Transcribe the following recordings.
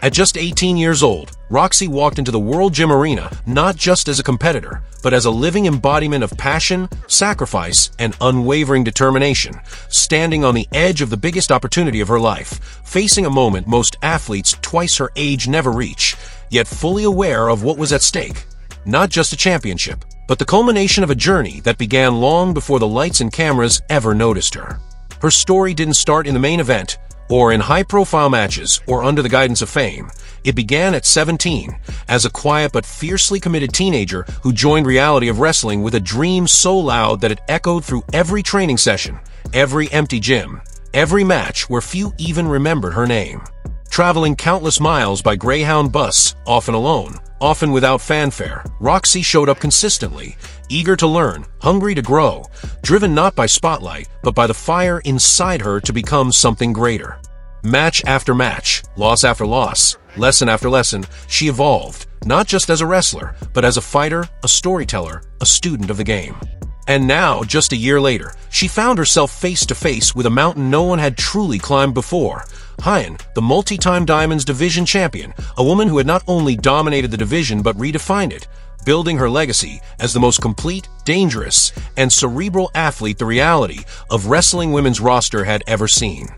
At just 18 years old, Rok-C walked into the World Gym Arena not just as a competitor, but as a living embodiment of passion, sacrifice, and unwavering determination, standing on the edge of the biggest opportunity of her life, facing a moment most athletes twice her age never reach, yet fully aware of what was at stake. Not just a championship, but the culmination of a journey that began long before the lights and cameras ever noticed her. Her story didn't start in the main event, or in high-profile matches, or under the guidance of fame. It began at 17, as a quiet but fiercely committed teenager who joined reality of wrestling with a dream so loud that it echoed through every training session, every empty gym, every match where few even remembered her name. Traveling countless miles by Greyhound bus, often alone, often without fanfare, Rok-C showed up consistently, eager to learn, hungry to grow, driven not by spotlight, but by the fire inside her to become something greater. Match after match, loss after loss, lesson after lesson, she evolved, not just as a wrestler, but as a fighter, a storyteller, a student of the game. And now, just a year later, she found herself face to face with a mountain no one had truly climbed before. Hyan, the multi-time Diamonds Division champion, a woman who had not only dominated the division but redefined it, building her legacy as the most complete, dangerous, and cerebral athlete the reality of wrestling women's roster had ever seen.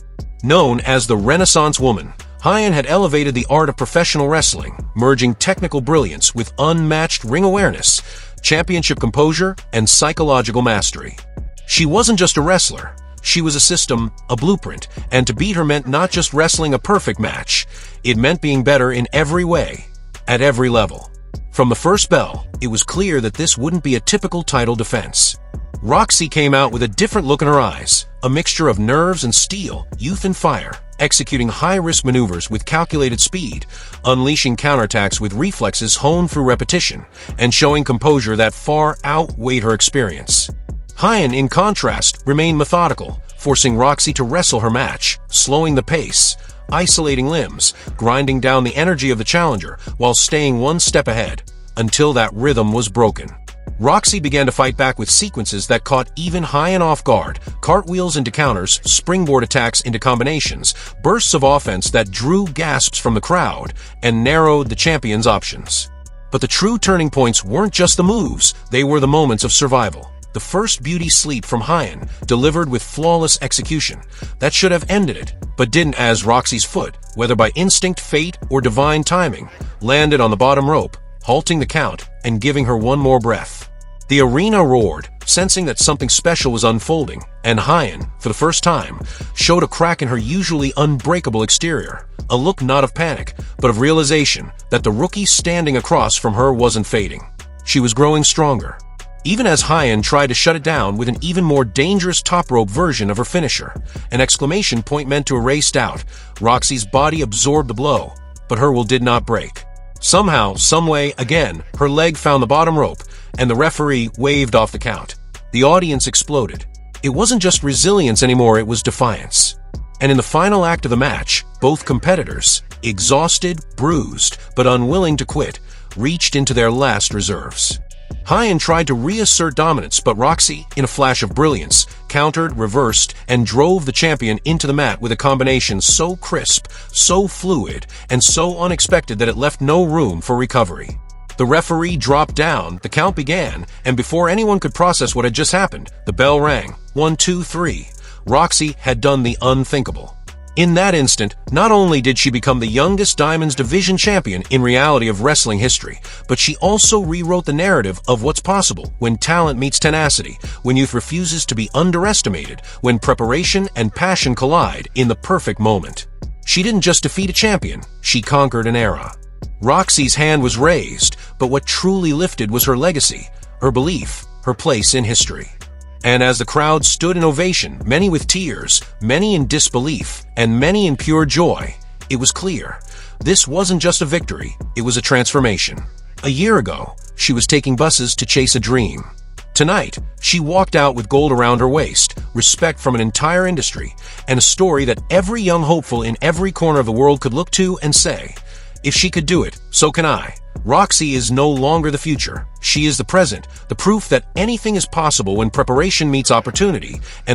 Known as the Renaissance Woman, Hyan had elevated the art of professional wrestling, merging technical brilliance with unmatched ring awareness, championship composure, and psychological mastery. She wasn't just a wrestler. She was a system, a blueprint, and to beat her meant not just wrestling a perfect match. It meant being better in every way, at every level. From the first bell, it was clear that this wouldn't be a typical title defense. Rok-C came out with a different look in her eyes, a mixture of nerves and steel, youth and fire, executing high-risk maneuvers with calculated speed, unleashing counterattacks with reflexes honed through repetition, and showing composure that far outweighed her experience. Hyan, in contrast, remained methodical, forcing Rok-C to wrestle her match, slowing the pace, isolating limbs, grinding down the energy of the challenger, while staying one step ahead, until that rhythm was broken. Rok-C began to fight back with sequences that caught even Hyan off guard, cartwheels into counters, springboard attacks into combinations, bursts of offense that drew gasps from the crowd and narrowed the champion's options. But the true turning points weren't just the moves, they were the moments of survival. The first beauty sleep from Hyan, delivered with flawless execution. That should have ended it, but didn't, as Rok-C's foot, whether by instinct, fate, or divine timing, landed on the bottom rope, halting the count and giving her one more breath. The arena roared, sensing that something special was unfolding, and Hyan, for the first time, showed a crack in her usually unbreakable exterior, a look not of panic, but of realization that the rookie standing across from her wasn't fading. She was growing stronger. Even as Hyan tried to shut it down with an even more dangerous top rope version of her finisher, an exclamation point meant to erase doubt, Rok-C's body absorbed the blow, but her will did not break. Somehow, someway, again, her leg found the bottom rope, and the referee waved off the count. The audience exploded. It wasn't just resilience anymore, it was defiance. And in the final act of the match, both competitors, exhausted, bruised, but unwilling to quit, reached into their last reserves. Hyan tried to reassert dominance, but Rok-C, in a flash of brilliance, countered, reversed, and drove the champion into the mat with a combination so crisp, so fluid, and so unexpected that it left no room for recovery. The referee dropped down, the count began, and before anyone could process what had just happened, the bell rang. 1, 2, 3. Rok-C had done the unthinkable. In that instant, not only did she become the youngest Diamonds Division champion in reality of wrestling history, but she also rewrote the narrative of what's possible when talent meets tenacity, when youth refuses to be underestimated, when preparation and passion collide in the perfect moment. She didn't just defeat a champion, she conquered an era. Rok-C's hand was raised, but what truly lifted was her legacy, her belief, her place in history. And as the crowd stood in ovation, many with tears, many in disbelief, and many in pure joy, it was clear. This wasn't just a victory, it was a transformation. A year ago, she was taking buses to chase a dream. Tonight, she walked out with gold around her waist, respect from an entire industry, and a story that every young hopeful in every corner of the world could look to and say, if she could do it, so can I. Rok-C is no longer the future. She is the present, the proof that anything is possible when preparation meets opportunity, and the